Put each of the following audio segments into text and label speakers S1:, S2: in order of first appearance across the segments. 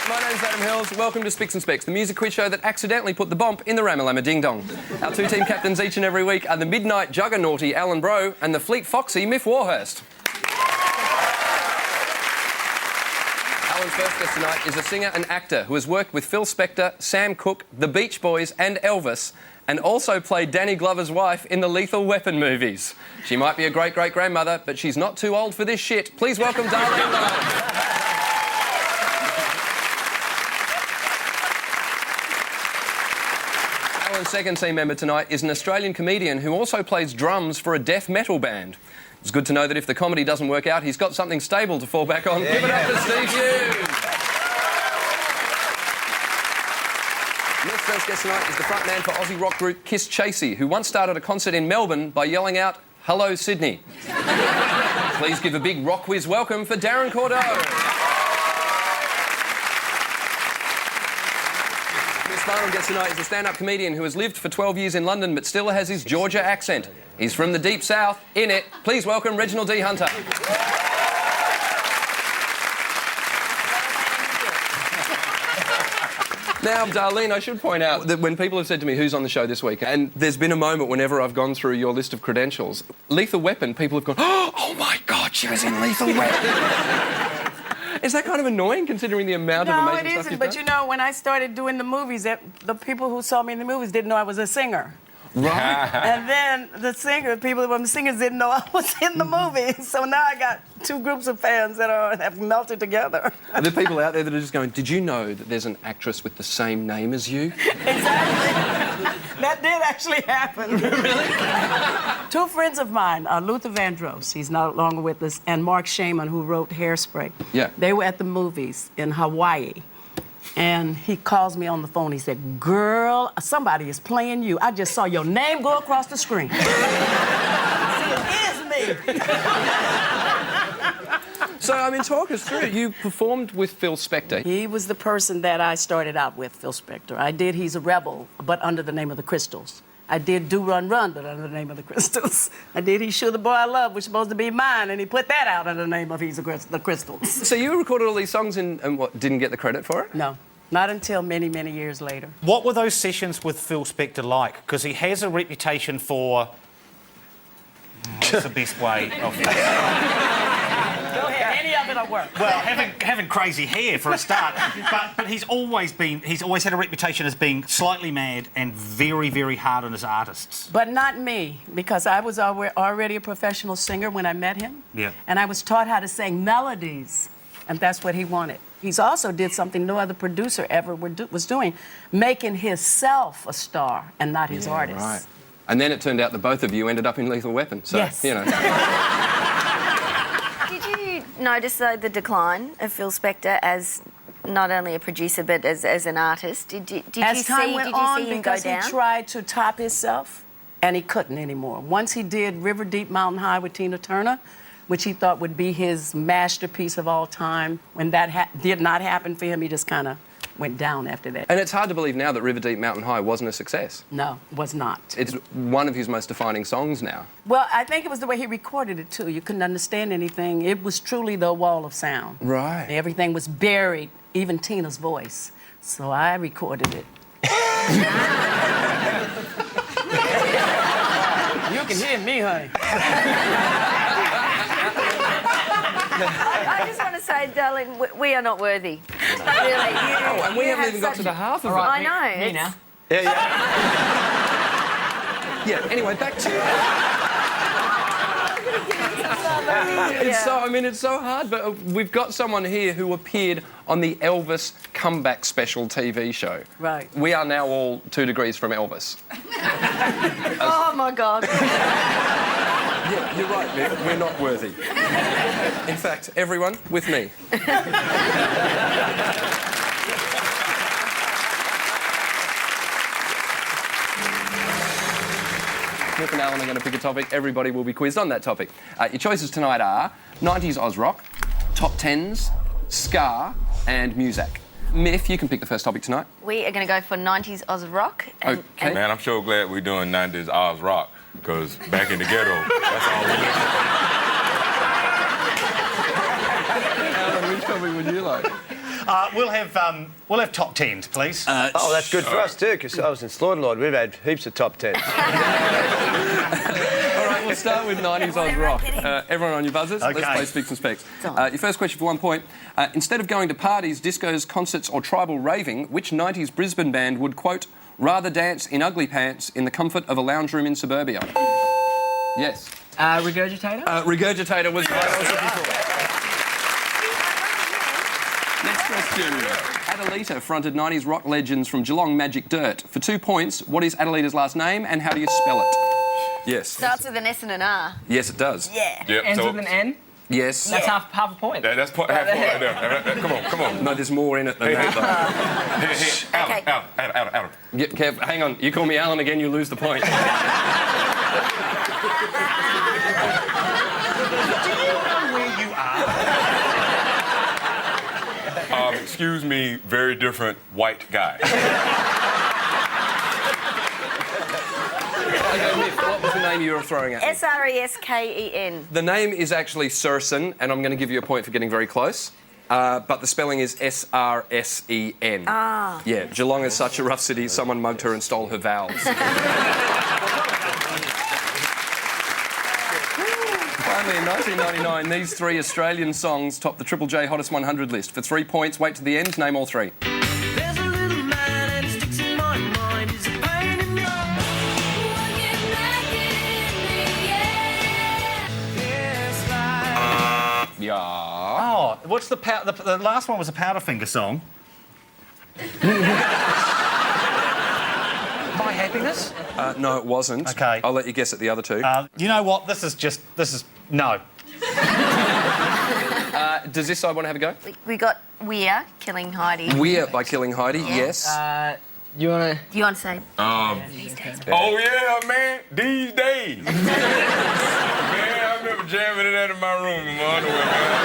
S1: My name's Adam Hills. Welcome to Spicks and Specks, the music quiz show that accidentally put the bomb in the Ramalama Ding Dong. Our two team captains each and every week are the midnight juggernauty Alan Bro and the fleet foxy Miff Warhurst. Alan's first guest tonight is a singer and actor who has worked with Phil Spector, Sam Cooke, The Beach Boys and Elvis, and also played Danny Glover's wife in the Lethal Weapon movies. She might be a great-great-grandmother, but she's not too old for this shit. Please welcome Darlene Love. Alan's second team member tonight is an Australian comedian who also plays drums for a death metal band. It's good to know that if the comedy doesn't work out, he's got something stable to fall back on. Yeah. Give it up for Steve Hughes. Next first guest tonight is the frontman for Aussie rock group Kiss Chasey, who once started a concert in Melbourne by yelling out, "Hello, Sydney." Please give a big rock whiz welcome for Darren Cordeaux. Final guest tonight is a stand-up comedian who has lived for 12 years in London but still has his Georgia accent. He's from the deep south, in it. Please welcome Reginald D. Hunter. Now, Darlene, I should point out that when people have said to me, who's on the show this week, and there's been a moment whenever I've gone through your list of credentials, Lethal Weapon, people have gone, oh my God, she was in Lethal Weapon. Is that kind of annoying, considering the amount of amazing stuff you've done? No, it isn't,
S2: but you know, when I started doing the movies, the people who saw me in the movies didn't know I was a singer.
S1: Right.
S2: And then the people from the singers didn't know I was in the movie. So now I got two groups of fans that have melted together.
S1: Are there people out there that are just going, did you know that there's an actress with the same name as you?
S2: Exactly. That did actually happen.
S1: Really?
S2: Two friends of mine, Luther Vandross, he's no longer with us, and Mark Shaman, who wrote Hairspray.
S1: Yeah.
S2: They were at the movies in Hawaii. And he calls me on the phone. He said, "Girl, somebody is playing you. I just saw your name go across the screen." I said, "It is me."
S1: So, I mean, talk us through. You performed with Phil Spector.
S2: He was the person that I started out with, Phil Spector. I did He's a Rebel, but under the name of the Crystals. I did Do Run Run, but under the name of the Crystals. I did He's Sure the Boy I Love, which was supposed to be mine, and he put that out under the name of the Crystals.
S1: So you recorded all these songs and what, didn't get the credit for it?
S2: No, not until many, many years later.
S3: What were those sessions with Phil Spector like? Because he has a reputation for... What's the best way of...
S2: Go ahead, any of it'll work.
S3: Well, having crazy hair for a start, but he's always had a reputation as being slightly mad and very, very hard on his artists.
S2: But not me, because I was already a professional singer when I met him.
S3: Yeah.
S2: And I was taught how to sing melodies, and that's what he wanted. He's also did something no other producer ever was doing, making himself a star and not his artist.
S1: Right. And then it turned out that both of you ended up in Lethal Weapon. So,
S2: yes.
S1: You know.
S4: Did you notice, though, the decline of Phil Spector as not only a producer but as an artist? Did you see him go down?
S2: He tried to top himself, and he couldn't anymore. Once he did River Deep, Mountain High with Tina Turner, which he thought would be his masterpiece of all time, when that did not happen for him, he just kind of went down after that.
S1: And it's hard to believe now that River Deep, Mountain High wasn't a success.
S2: No, it was not.
S1: It's one of his most defining songs now.
S2: Well, I think it was the way he recorded it, too. You couldn't understand anything. It was truly the wall of sound.
S1: Right.
S2: Everything was buried, even Tina's voice. So I recorded it. You can hear me, honey.
S4: I just want to say, darling, we are not worthy. Really.
S1: Oh, and we haven't even got to the half of it.
S4: I know.
S2: Me now.
S1: Yeah. Yeah, anyway, back to... It's so hard, but we've got someone here who appeared on the Elvis Comeback Special TV show.
S2: Right.
S1: We are now all 2 degrees from Elvis.
S4: Oh, my God.
S1: Yeah, you're right, Mick. We're not worthy. In fact, everyone, with me. Cliff and Alan are going to pick a topic. Everybody will be quizzed on that topic. Your choices tonight are 90s Oz rock, top 10s, ska, and music. Miff, you can pick the first topic tonight.
S4: We are going to go for 90s Oz rock.
S1: Okay.
S5: Man, I'm so glad we're doing 90s Oz rock, because back in the ghetto, that's all we listened to.
S1: Alan, which topic would you like?
S3: We'll have top 10s, please.
S6: Oh, that's good for us too, because I was in Slaughterlord. We've had heaps of top 10s.
S1: All right, we'll start with 90s Oz rock. Everyone on your buzzers,
S3: Okay.
S1: let's play Spicks and Specks. Your first question for 1 point. Instead of going to parties, discos, concerts or tribal raving, which 90s Brisbane band would, quote, rather dance in ugly pants in the comfort of a lounge room in suburbia? Yes.
S7: Regurgitator?
S1: Regurgitator was right. I was looking for it. Next question. Adelita fronted 90s rock legends from Geelong Magic Dirt. For 2 points, what is Adelita's last name and how do you spell it? Yes.
S4: Starts with an S and an R.
S1: Yes, it does.
S4: Yeah.
S5: Yep,
S7: Ends
S5: so
S7: with an N?
S1: Yes.
S7: That's half a point.
S5: that's half point right there. Come on.
S1: No, there's more in it than that, though.
S5: Hey, Alan.
S1: Yeah, Kev, hang on. You call me Alan again, you lose the point.
S3: Do you know where you are?
S5: Excuse me, very different white guy.
S1: Okay, Miff, what was the name you were throwing at me?
S4: Sresken.
S1: The name is actually Sursen, and I'm going to give you a point for getting very close. But the spelling is Srsen.
S4: Ah.
S1: Yeah, Geelong is such a rough city, someone mugged her and stole her vowels. Finally, in 1999, these 3 Australian songs topped the Triple J Hottest 100 list. For 3 points, wait to the end, name all 3.
S8: There's a little man and sticks in my mind. Is a pain in the
S1: Yeah.
S3: Oh, what's the last one was a Powderfinger song. My Happiness?
S1: No, it wasn't.
S3: Okay.
S1: I'll let you guess at the other 2.
S3: You know what? This is no.
S1: Does this side want to have a go?
S4: We got We're Killing Heidi.
S1: We're by Killing Heidi, yes.
S7: You want to...
S4: Do you want to say?
S5: Oh yeah, man, these days. Man, I remember jamming it out in my room in my underwear, man.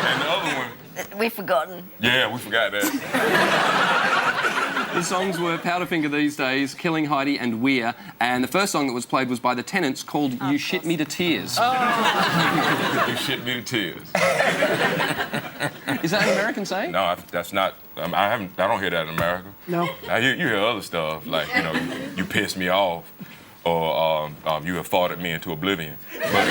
S5: And the other one.
S4: We've forgotten.
S5: Yeah, we forgot that.
S1: The songs were Powderfinger These Days, Killing Heidi and We're, and the first song that was played was by the Tenants called You Shit Me to Tears.
S5: You shit me to tears.
S1: Is that an American saying?
S5: No, that's not. I don't hear that in America.
S2: No.
S5: You hear other stuff like you pissed me off, or you have farted me into oblivion. But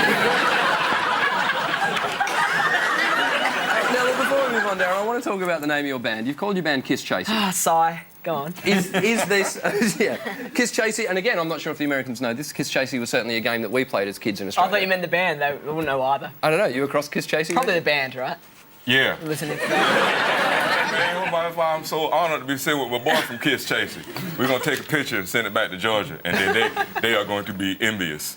S1: Now, before we move on, Darren, I want to talk about the name of your band. You've called your band Kiss Chasey.
S7: Sigh. Go on.
S1: Is this... yeah. Kiss Chasey, and again, I'm not sure if the Americans know this, Kiss Chasey was certainly a game that we played as kids in
S7: I
S1: Australia.
S7: thought you meant the band. They wouldn't know either.
S1: I don't know, you across Kiss Chasey?
S7: Probably the band, right?
S5: yeah.
S7: Listening to that.
S5: Man, that's why I'm so honored to be sitting with my boy from Kiss Chasey. We're gonna take a picture and send it back to Georgia, and then they are going to be envious.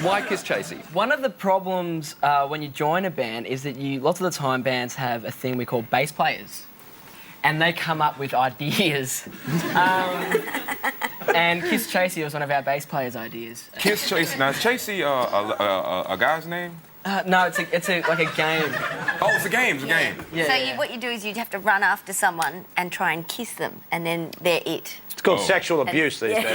S1: Why Kiss Chasey?
S7: One of the problems when you join a band is that lots of the time bands have a thing we call bass players. And they come up with ideas. And Kiss Chasey was one of our bass players' ideas.
S5: Kiss Chasey. Now, is Chasey a guy's name?
S7: No, it's like a game.
S5: Oh, it's a game. It's a game.
S7: Yeah,
S4: So
S7: yeah.
S4: what you do is you'd have to run after someone and try and kiss them, and then they're it.
S6: It's called sexual abuse these days.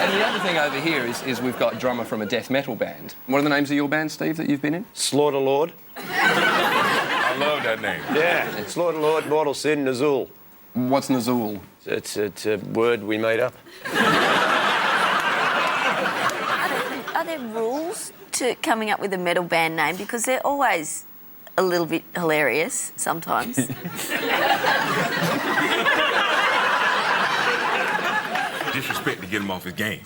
S1: And the other thing over here is we've got a drummer from a death metal band. What are the names of your bands, Steve, that you've been in?
S6: Slaughterlord.
S5: I love that name.
S6: Yeah. Slaughterlord, Mortal Sin, Nazul.
S1: What's Nazul?
S6: It's a word we made up.
S4: Are there rules to coming up with a metal band name? Because they're always a little bit hilarious sometimes.
S5: Disrespect to get him off his game.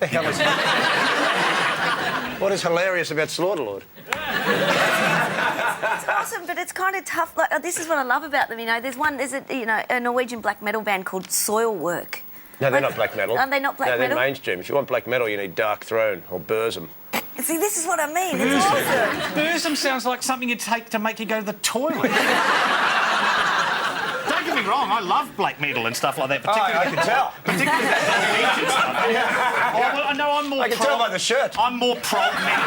S6: What is hilarious about Slaughterlord?
S4: It's awesome, but it's kind of tough. Like, this is what I love about them. There's a Norwegian black metal band called Soilwork.
S6: No, they're not black metal.
S4: Are they not black
S6: no,
S4: metal?
S6: they're mainstream. If you want black metal, you need Dark Throne or Burzum.
S4: See, this is what I mean. It's awesome.
S3: Burzum sounds like something you'd take to make you go to the toilet. me wrong, I love black metal and stuff like that.
S6: Oh, I can tell.
S3: Particularly that Norwegian stuff. Oh, well, no, I'm more
S6: I can tell by the shirt.
S3: I'm more prog metal.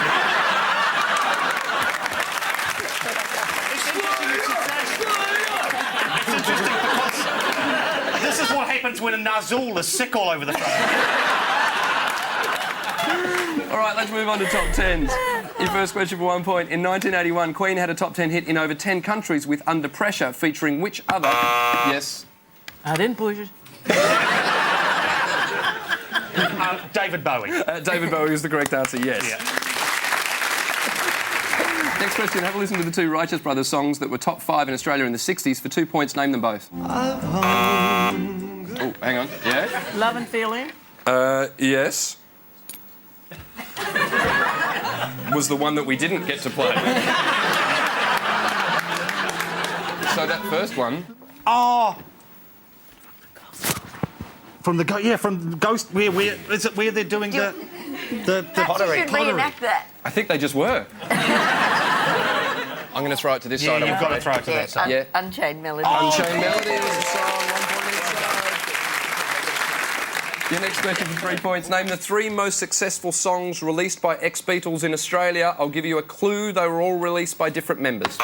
S3: It's interesting because this is what happens when a Nazul is sick all over the place.
S1: All right, let's move on to top 10s. Your first question for 1 point. In 1981, Queen had a top 10 hit in over 10 countries with Under Pressure, featuring which other... Yes?
S2: I didn't push it.
S3: David Bowie.
S1: David Bowie is the correct answer, yes.
S3: Yeah.
S1: Next question. Have a listen to the two Righteous Brothers songs that were top 5 in Australia in the 60s. For 2 points, name them both. Oh, hang on. Yeah?
S2: Love and Feeling.
S1: Yes. Was the one that we didn't get to play. So that first one...
S3: Oh. From the Ghost. Where is it? Where they're doing the
S4: Perhaps you should reenact that.
S1: I think they just were. I'm going to throw it to this side.
S3: Yeah, you've got to throw it to that side.
S1: Yeah.
S4: Unchained Melody.
S1: Unchained Melody is the song. 1 point each side. Your next question for 3 points. Name the 3 most successful songs released by ex-Beatles in Australia. I'll give you a clue. They were all released by different members.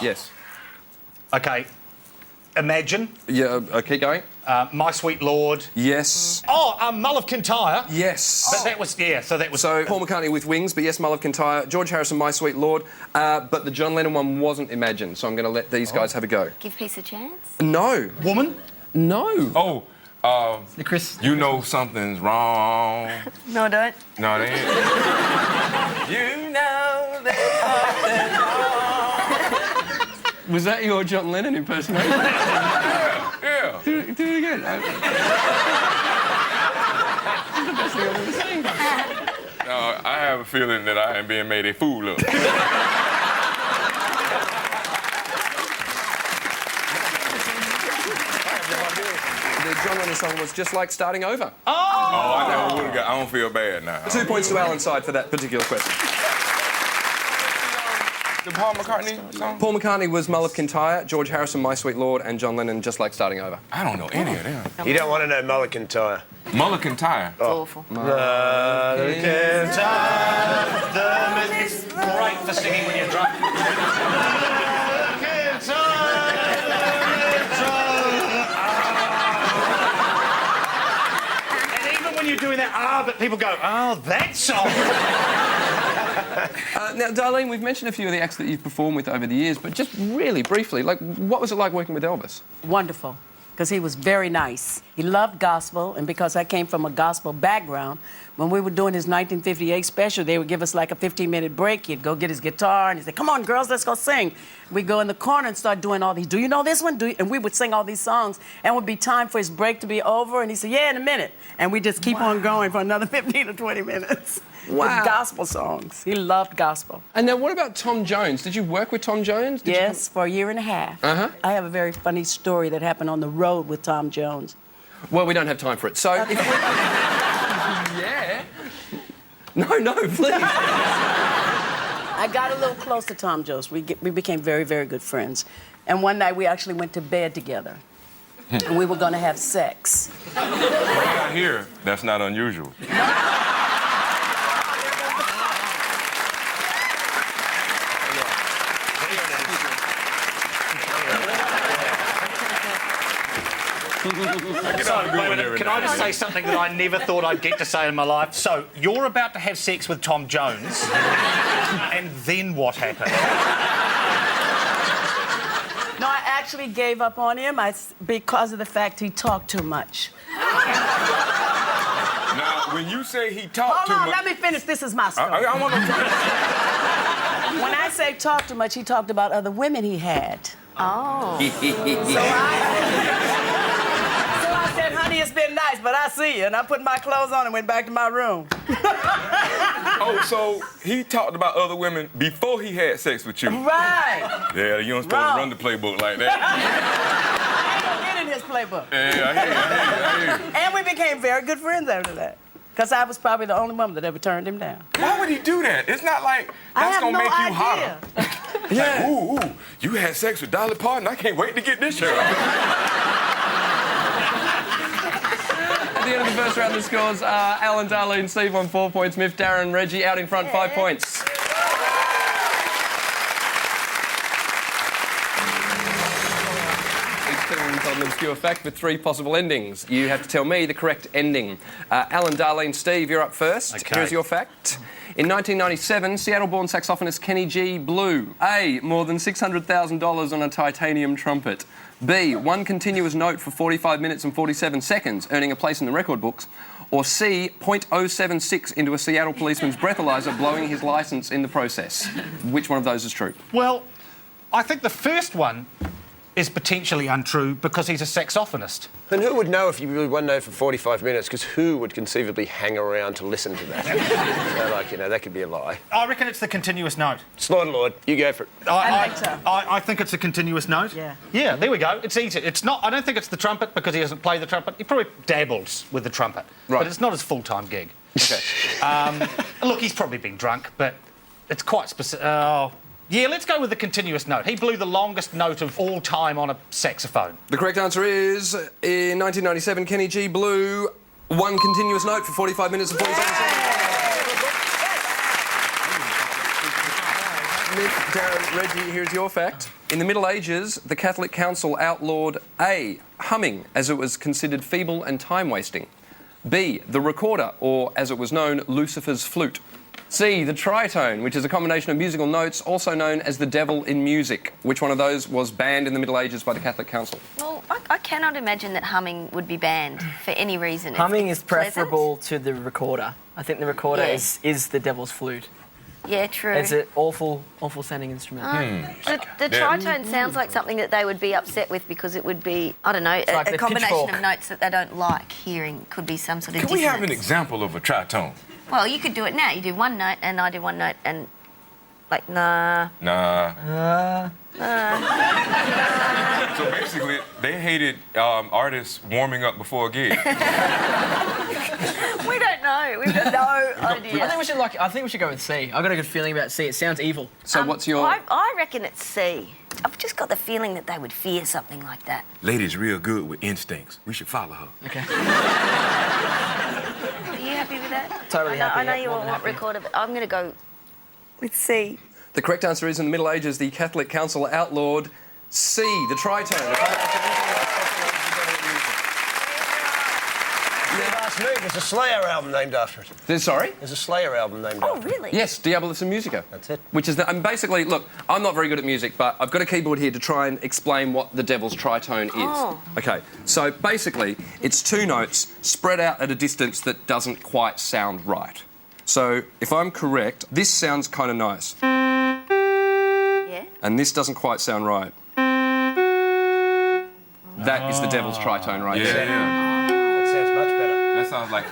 S1: Yes.
S3: Okay. Imagine.
S1: Yeah, keep going.
S3: My Sweet Lord.
S1: Yes.
S3: Oh, Mull of Kintyre.
S1: Yes.
S3: But that was, yeah, so that was...
S1: So Paul McCartney with Wings, but yes, Mull of Kintyre. George Harrison, My Sweet Lord. But the John Lennon one wasn't Imagine, so I'm going to let these guys have a go.
S4: Give Peace a chance.
S1: No.
S3: Woman?
S1: No.
S5: Oh,
S7: The Chris.
S5: you know something's wrong.
S4: No, don't.
S5: No, they ain't. You know that.
S1: Was that your John Lennon impersonation?
S5: Yeah.
S1: Do it again. That's the best thing I've ever seen.
S5: No, I have a feeling that I am being made a fool of.
S1: The John Lennon song was Just Like Starting Over.
S5: Oh, I never would have got. I don't feel bad now.
S1: 2 points to Alan's side for that particular question.
S5: The Paul McCartney song?
S1: Paul McCartney was Mull of Kintyre, George Harrison, My Sweet Lord, and John Lennon, Just Like Starting Over.
S5: I don't know any of them.
S6: You don't want to know Mulligan Tyre.
S5: Mulligan Tyre.
S4: It's awful.
S3: It's great for singing when you're drunk. And even when you're doing that, but people go, oh, that song.
S1: Now, Darlene, we've mentioned a few of the acts that you've performed with over the years, but just really briefly, like, what was it like working with Elvis?
S2: Wonderful, because he was very nice. He loved gospel, and because I came from a gospel background, when we were doing his 1958 special, they would give us like a 15-minute break. He'd go get his guitar, and he'd say, come on, girls, let's go sing. We'd go in the corner and start doing all these, do you know this one? And we would sing all these songs, and it would be time for his break to be over, and he'd say, yeah, in a minute. And we just keep on going for another 15 or 20 minutes.
S1: Wow.
S2: With gospel songs. He loved gospel.
S1: And now, what about Tom Jones? Did you work with Tom Jones?
S2: Yes, for a year and a half.
S1: Uh-huh.
S2: I have a very funny story that happened on the road with Tom Jones.
S1: Well, we don't have time for it, so... Yeah. No, please.
S2: I got a little close to Tom Jones. We became very, very good friends. And one night we actually went to bed together. And we were going to have sex.
S5: Right here, that's not unusual.
S3: Can I just say something that I never thought I'd get to say in my life? So, you're about to have sex with Tom Jones, and then what happened?
S2: No, I actually gave up on him because of the fact he talked too much.
S5: Now, when you say he talked too
S2: Hold on,
S5: much...
S2: let me finish. This is my story.
S5: I want to...
S2: When I say talk too much, he talked about other women he had.
S4: Oh.
S2: So I said, honey, it's been nice, but I see you. And I put my clothes on and went back to my room.
S5: Oh, so he talked about other women before he had sex with you?
S2: Right.
S5: Yeah, you don't supposed to run the playbook like that.
S2: I don't get in his playbook.
S5: Yeah, I hear you.
S2: And we became very good friends after that. Because I was probably the only woman that ever turned him down.
S5: Why would he do that? It's not like that's gonna make you hotter.
S2: Yeah.
S5: Like, ooh, you had sex with Dolly Parton. I can't wait to get this shirt off.
S1: At the end of the first round, the scores are Alan, Darlene, Steve on 4 points, Miff, Darren, Reggie out in front, 5 points. On an obscure fact with 3 possible endings. You have to tell me the correct ending. Alan, Darlene, Steve, you're up first.
S3: Okay.
S1: Here's your fact. In 1997, Seattle-born saxophonist Kenny G blew A, more than $600,000 on a titanium trumpet. B, one continuous note for 45 minutes and 47 seconds, earning a place in the record books. Or C, .076 into a Seattle policeman's breathalyzer, blowing his licence in the process. Which one of those is true?
S3: Well, I think the first one is potentially untrue because he's a saxophonist.
S6: And who would know if you blew one note for 45 minutes? Because who would conceivably hang around to listen to that? So, that could be a lie.
S3: I reckon it's the continuous note.
S6: Slaughter Lord, you go for it.
S2: I think so.
S3: I think it's a continuous note.
S2: Yeah.
S3: Yeah, there we go. It's easy. It's not. I don't think it's the trumpet because he doesn't play the trumpet. He probably dabbles with the trumpet.
S1: Right.
S3: But it's not his full-time gig.
S1: Okay.
S3: Look, he's probably been drunk, but it's quite specific. Oh. Yeah, let's go with the continuous note. He blew the longest note of all time on a saxophone.
S1: The correct answer is, in 1997, Kenny G blew one continuous note for 45 minutes and 47 seconds. Mick, Darren, Reggie, here's your fact. In the Middle Ages, the Catholic Council outlawed A, humming, as it was considered feeble and time-wasting. B, the recorder, or as it was known, Lucifer's flute. C, the tritone, which is a combination of musical notes, also known as the devil in music. Which one of those was banned in the Middle Ages by the Catholic Council?
S4: Well, I cannot imagine that humming would be banned for any reason.
S7: Humming
S4: It's
S7: is preferable to the recorder. I think the recorder is the devil's flute.
S4: Yeah, true.
S7: It's an awful sounding instrument.
S4: The tritone sounds like something that they would be upset with because it would be, I don't know,
S7: like
S4: a
S7: the
S4: combination
S7: pitchfork.
S4: of notes that they don't like hearing. Could be some sort of
S5: Can we
S4: dissonance.
S5: have an example of a tritone?
S4: Well, you could do it now. You do one note and I do one note and like, nah.
S5: Nah. So basically, they hated artists warming up before a gig.
S4: We don't know. We've got no idea.
S7: I think we should go with C. I've got a good feeling about C. It sounds evil.
S1: So what's your...
S4: I reckon it's C. I've just got the feeling that they would fear something like that.
S5: Lady's real good with instincts. We should follow her.
S7: Okay.
S4: Are you happy with that?
S7: Totally happy,
S4: I know
S7: yeah,
S4: you
S7: more
S4: want
S7: than happy.
S4: recorder, but I'm going to go with C.
S1: The correct answer is, in the Middle Ages, the Catholic Council outlawed C, the tritone.
S6: Last move, there's a Slayer album named after it.
S1: Sorry?
S6: There's a Slayer album named
S4: Oh,
S6: after it.
S4: really?
S1: Yes, Diabolus in Musica.
S6: That's it.
S1: Which is, basically, look, I'm not very good at music, but I've got a keyboard here to try and explain what the devil's tritone is.
S4: Oh.
S1: Okay, so basically, it's 2 notes spread out at a distance that doesn't quite sound right. So, if I'm correct, this sounds kind of nice.
S4: Yeah.
S1: And this doesn't quite sound right. That is the devil's tritone right there.
S5: Yeah.
S6: That sounds much better.
S5: That sounds like...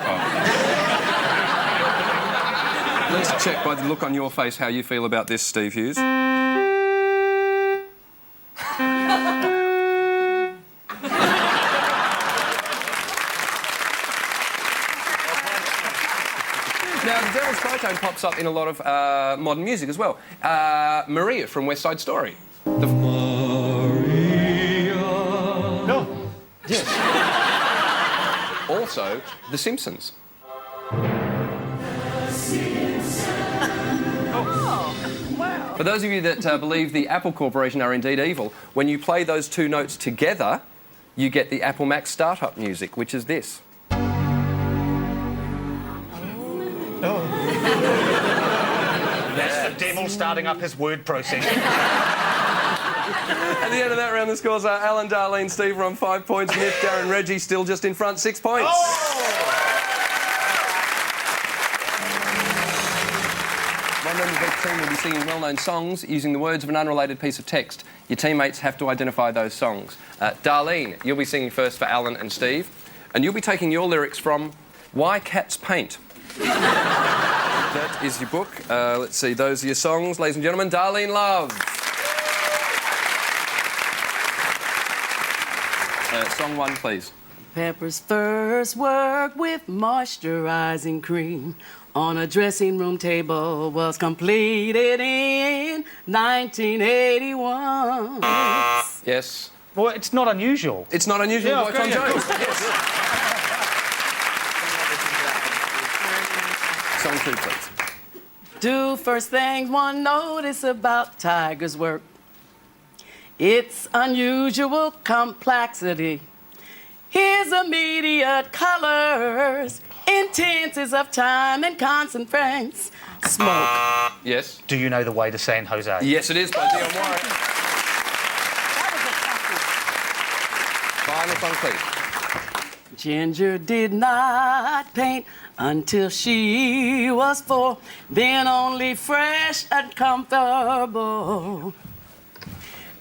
S1: Let's check by the look on your face how you feel about this, Steve Hughes. Now, the devil's tritone pops up in a lot of modern music as well. Maria from West Side Story.
S3: No.
S1: Also, The Simpsons. For those of you that believe the Apple Corporation are indeed evil, when you play those 2 notes together, you get the Apple Mac startup music, which is this.
S3: That's the devil starting up his word processing.
S1: At the end of that round, the scores are Alan, Darlene, Steve are on 5 points, Miff, Darren, Reggie still just in front, 6 points. One member of each team will be singing well-known songs using the words of an unrelated piece of text. Your teammates have to identify those songs. Darlene, you'll be singing first for Alan and Steve, and you'll be taking your lyrics from Why Cats Paint. That is your book. Let's see, those are your songs. Ladies and gentlemen, Darlene Love. Song 1, please.
S2: Pepper's first work with moisturizing cream on a dressing room table was completed in 1981.
S1: Yes.
S3: Well, it's not unusual.
S1: It's not unusual
S3: Yeah,
S1: by Tom
S3: okay, yeah,
S1: Jones. Yes. two, please.
S2: Do first things one notice about Tiger's work. Its unusual complexity. His immediate colors, intensities of time and constant frames. Smoke.
S1: Yes.
S3: Do you know the way to San Jose?
S1: Yes, it is by Dion Warwick. Final song, please.
S2: Ginger did not paint until she was 4, then only fresh and comfortable.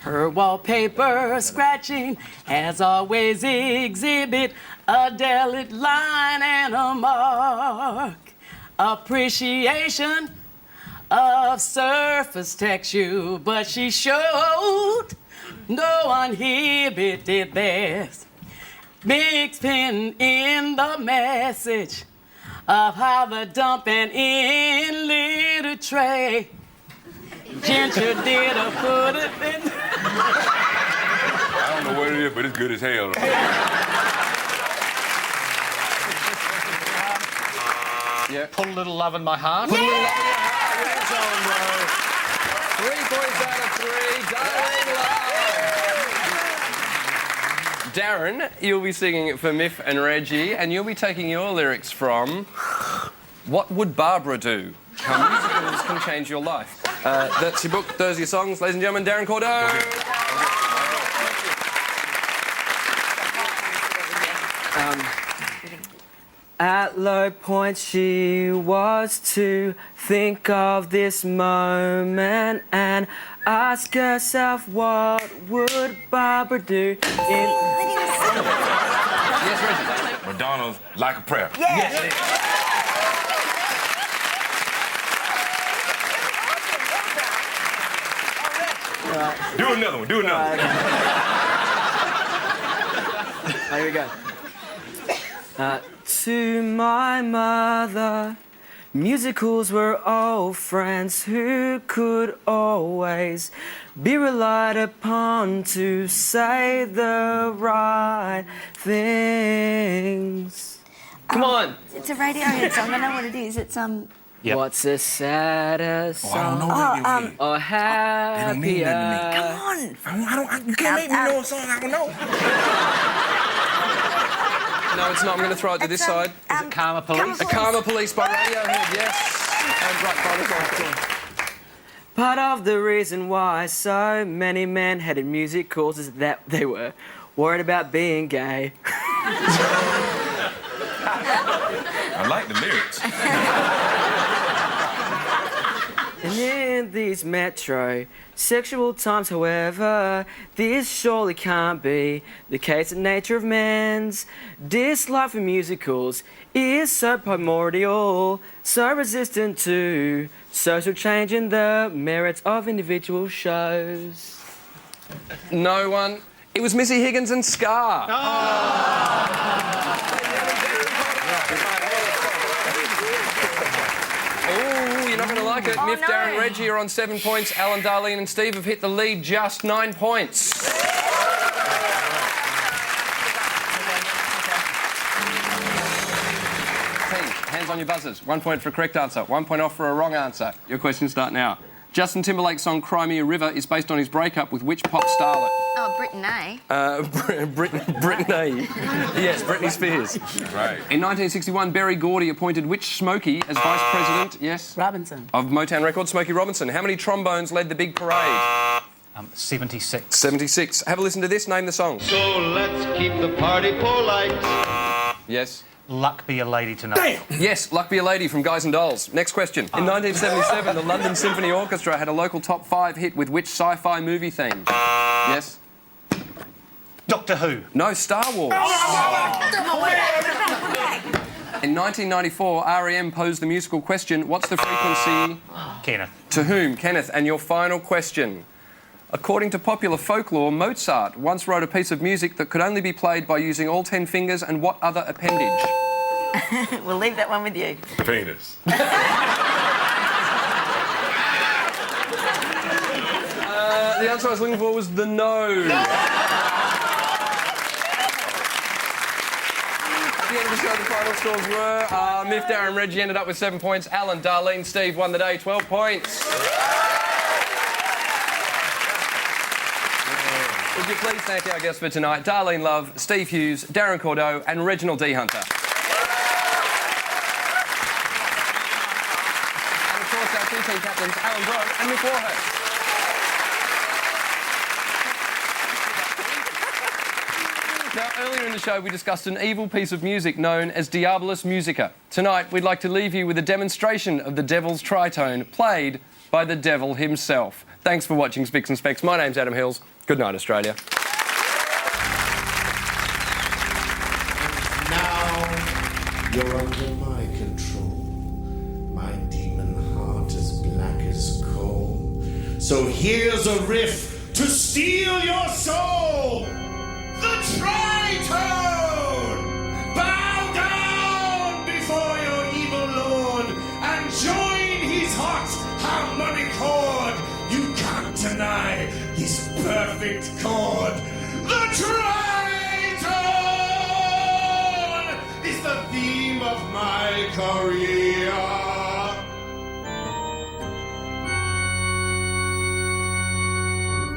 S2: Her wallpaper scratching has always exhibit a delicate line and a mark. Appreciation of surface texture, but she showed no uninhibited best. Mixed pen in the message of how the dumping in little tray. Ginger did a put it in.
S5: I don't know what it is, but it's good as hell.
S1: Yeah.
S3: Put a little love in my heart.
S1: Put a little love in your heart. Well done, bro. 3 points out of 3. Darling love. Darren, you'll be singing it for Miff and Reggie, and you'll be taking your lyrics from What Would Barbara Do? How musicals can change your life. That's your book, those are your songs. Ladies and gentlemen, Darren Cordeaux.
S7: At low points she was to think of this moment and ask herself what would Barbara do
S1: Yes, Reggie.
S5: Madonna's Like a Prayer.
S1: Yes, it is.
S5: Do another one, do another one.
S7: Here we go. To my mother, musicals were old friends who could always be relied upon to say the right things.
S4: Come on. It's a Radiohead song. I know what it is. It's
S3: Yep.
S7: What's a sadder
S5: Oh, I don't know
S7: song
S5: what it is.
S7: or
S5: It don't mean nothing to me.
S7: happier?
S4: Come on.
S5: You can't make me know a song I don't know.
S1: No, it's not. I'm going to throw it to this side.
S3: Is it Karma Police?
S1: A Karma Police by Radiohead, yes. And right, final song.
S7: Part of the reason why so many men headed musicals is that they were worried about being gay.
S5: I like the lyrics.
S7: And in these metro-sexual times, however, this surely can't be the case. The nature of man's dislike for musicals is so primordial, so resistant to social change and the merits of individual shows.
S1: No one. It was Missy Higgins and Scar. Oh, you're not going to like it. Miff,
S4: no.
S1: Darren, Reggie are on 7 points. Alan, Darlene and Steve have hit the lead, just 9 points. Team, hands on your buzzers. 1 point for a correct answer, 1 point off for a wrong answer. Your questions start now. Justin Timberlake's song Cry Me a River is based on his breakup with which pop starlet?
S4: Oh, Britain, eh?
S1: Britney. Yes, Britney Spears.
S5: Right.
S1: In 1961, Berry Gordy appointed which Smokey as vice president, yes,
S2: Robinson.
S1: of Motown Records, Smokey Robinson. How many trombones led the big parade?
S3: 76.
S1: 76. Have a listen to this, name the song.
S8: So let's keep the party polite.
S1: Yes.
S3: Luck be a lady tonight.
S1: Yes, Luck Be a Lady from Guys and Dolls. Next question. In 1977, the London Symphony Orchestra had a local top 5 hit with which sci-fi movie theme? Yes?
S3: Doctor Who.
S1: No, Star Wars. In 1994, R.E.M. posed the musical question, what's the frequency
S3: Kenneth.
S1: to whom? Kenneth, and your final question. According to popular folklore, Mozart once wrote a piece of music that could only be played by using all 10 fingers and what other appendage?
S4: We'll leave that one with you.
S5: Penis.
S1: The answer I was looking for was the nose. the end of the show, the final scores were Miff, Darren, Reggie ended up with 7 points. Alan, Darlene, Steve won the day, 12 points. Would you please thank our guests for tonight, Darlene Love, Steve Hughes, Darren Cordeaux and Reginald D. Hunter. And of course our two team captains, Alan Broke and Mick Warhurst. Now, earlier in the show, we discussed an evil piece of music known as Diabolus Musica. Tonight, we'd like to leave you with a demonstration of the Devil's Tritone, played by the Devil himself. Thanks for watching Spicks and Specks. My name's Adam Hills. Good night, Australia.
S9: Now you're under my control. My demon heart as black as coal. So here's a riff to steal your soul. The Tritone! Bow down before your evil lord and join his hot harmonic chord. You can't deny his perfect chord. The Tritone is the theme of my career.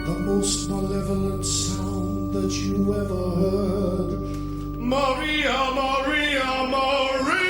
S9: The most malevolent sound that you ever heard. Maria, Maria, Maria!